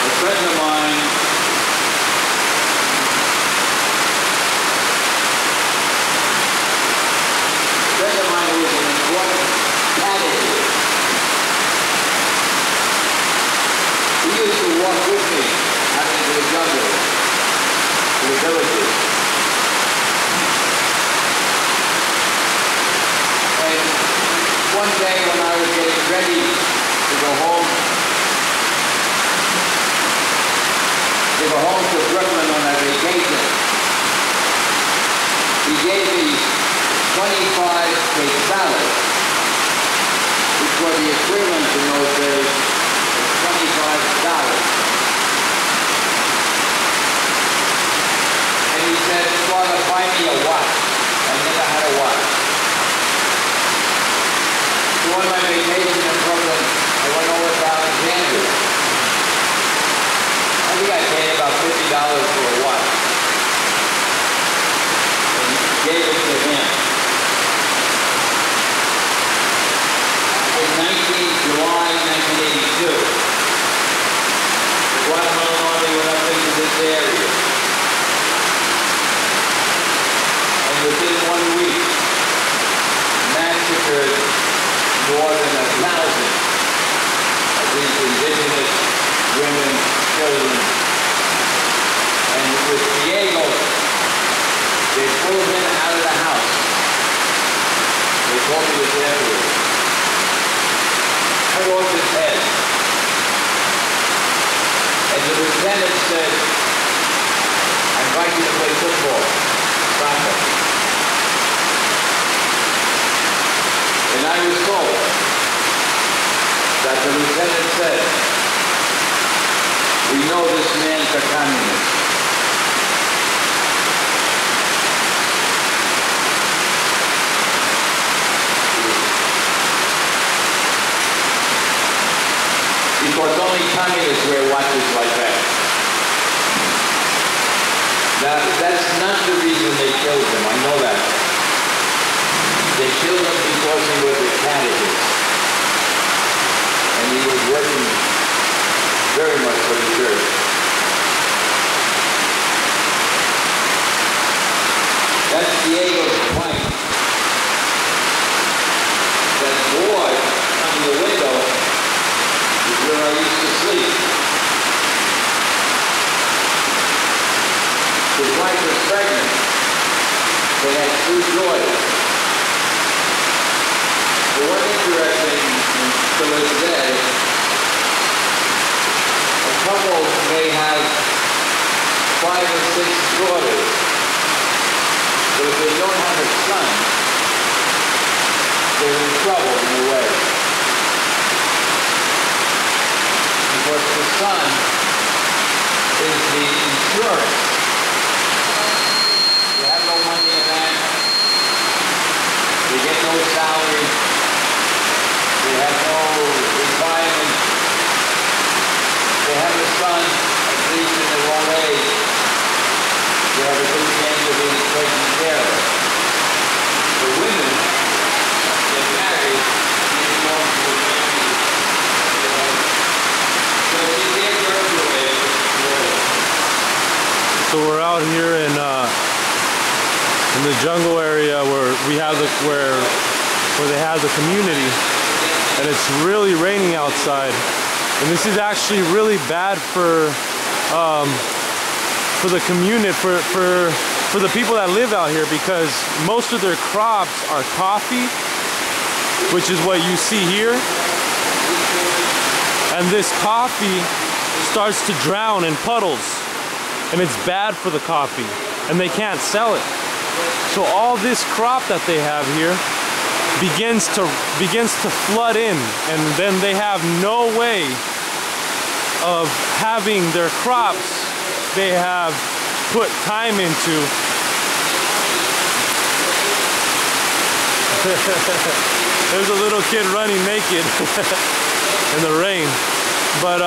a friend of mine. A friend of mine who was an important candidate. He used to walk with me out into the jungle, to the villages. And one day when I was getting ready to go home to Brooklyn on a vacation, he gave me 25 quetzales, which were the equivalent in those days of $25. And he said, "Father, buy me a watch." I never had a watch. So on my vacation in Brooklyn, I went over to Alexandria. I think I paid about $50 for a watch. And gave it to him. In July 1982, the Guatemalan Army went up into this area. And within 1 week, massacred more than 1,000 of these indigenous women, children. And with Diego, they pulled him out of the house. They told me this afterwards. Cut off his head. And the lieutenant said, "I invite you to play football. Soccer." And I was told that the lieutenant said, "We know this man's a communist." Because only communists wear watches like that. Now, that's not the reason they killed him. I know that. They killed him because he was a candidate. And he was working very much for the church. That's Diego's wife. That boy under the window is where I used to sleep. His wife was pregnant. They had 2 daughters. The one interesting to this day, a couple may have 5 or 6 daughters, but if they don't have a son, they're in trouble in a way. Because the son is the insurance. They have no money in the bank. They get no salary. They have no retirement. They have a son, at least in their old age. They have a good chance of being taken care of. The women get married, they belong to the family. So they can't graduate. So we're out here in the jungle area where we have where they have the community, and it's really raining outside. And this is actually really bad for the community, for the people that live out here, because most of their crops are coffee, which is what you see here. And this coffee starts to drown in puddles, and it's bad for the coffee, and they can't sell it. So all this crop that they have here begins to flood in, and then they have no way of having their crops they have put time into. There's a little kid running naked in the rain, but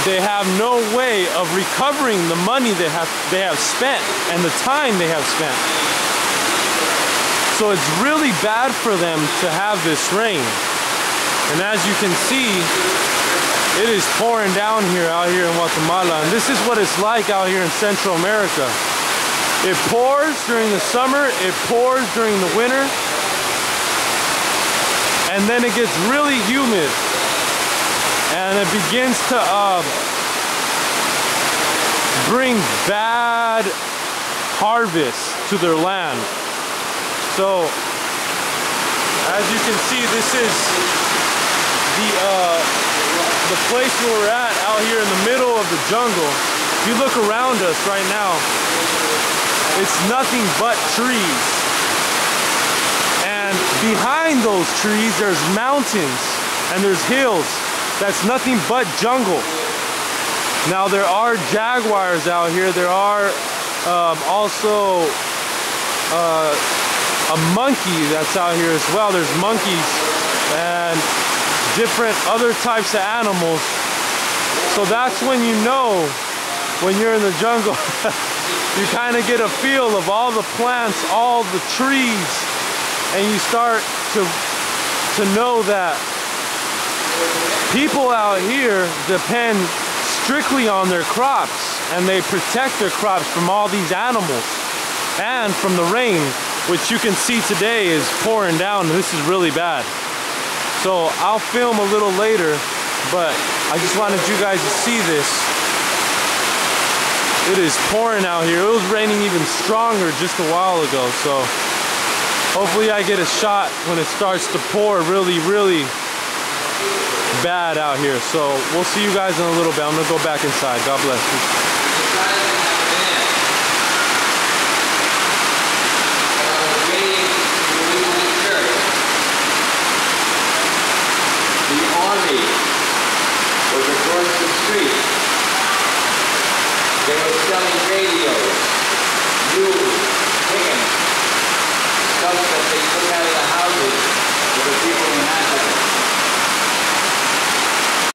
they have no way of recovering the money they have spent and the time they have spent. So it's really bad for them to have this rain. And as you can see, it is pouring down here out here in Guatemala. And this is what it's like out here in Central America. It pours during the summer, it pours during the winter, and then it gets really humid. And it begins to bring bad harvests to their land. So, as you can see, this is the place where we're at out here in the middle of the jungle. If you look around us right now, it's nothing but trees. And behind those trees, there's mountains and there's hills. That's nothing but jungle. Now there are jaguars out here. There are also a monkey that's out here as well. There's monkeys and different other types of animals. So that's when you know when you're in the jungle. You kind of get a feel of all the plants, all the trees, and you start to know that people out here depend strictly on their crops, and they protect their crops from all these animals and from the rain, which you can see today is pouring down. This is really bad. So I'll film a little later, but I just wanted you guys to see this. It is pouring out here. It was raining even stronger just a while ago, so hopefully I get a shot when it starts to pour really, really bad out here. So we'll see you guys in a little bit. I'm gonna go back inside. God bless you.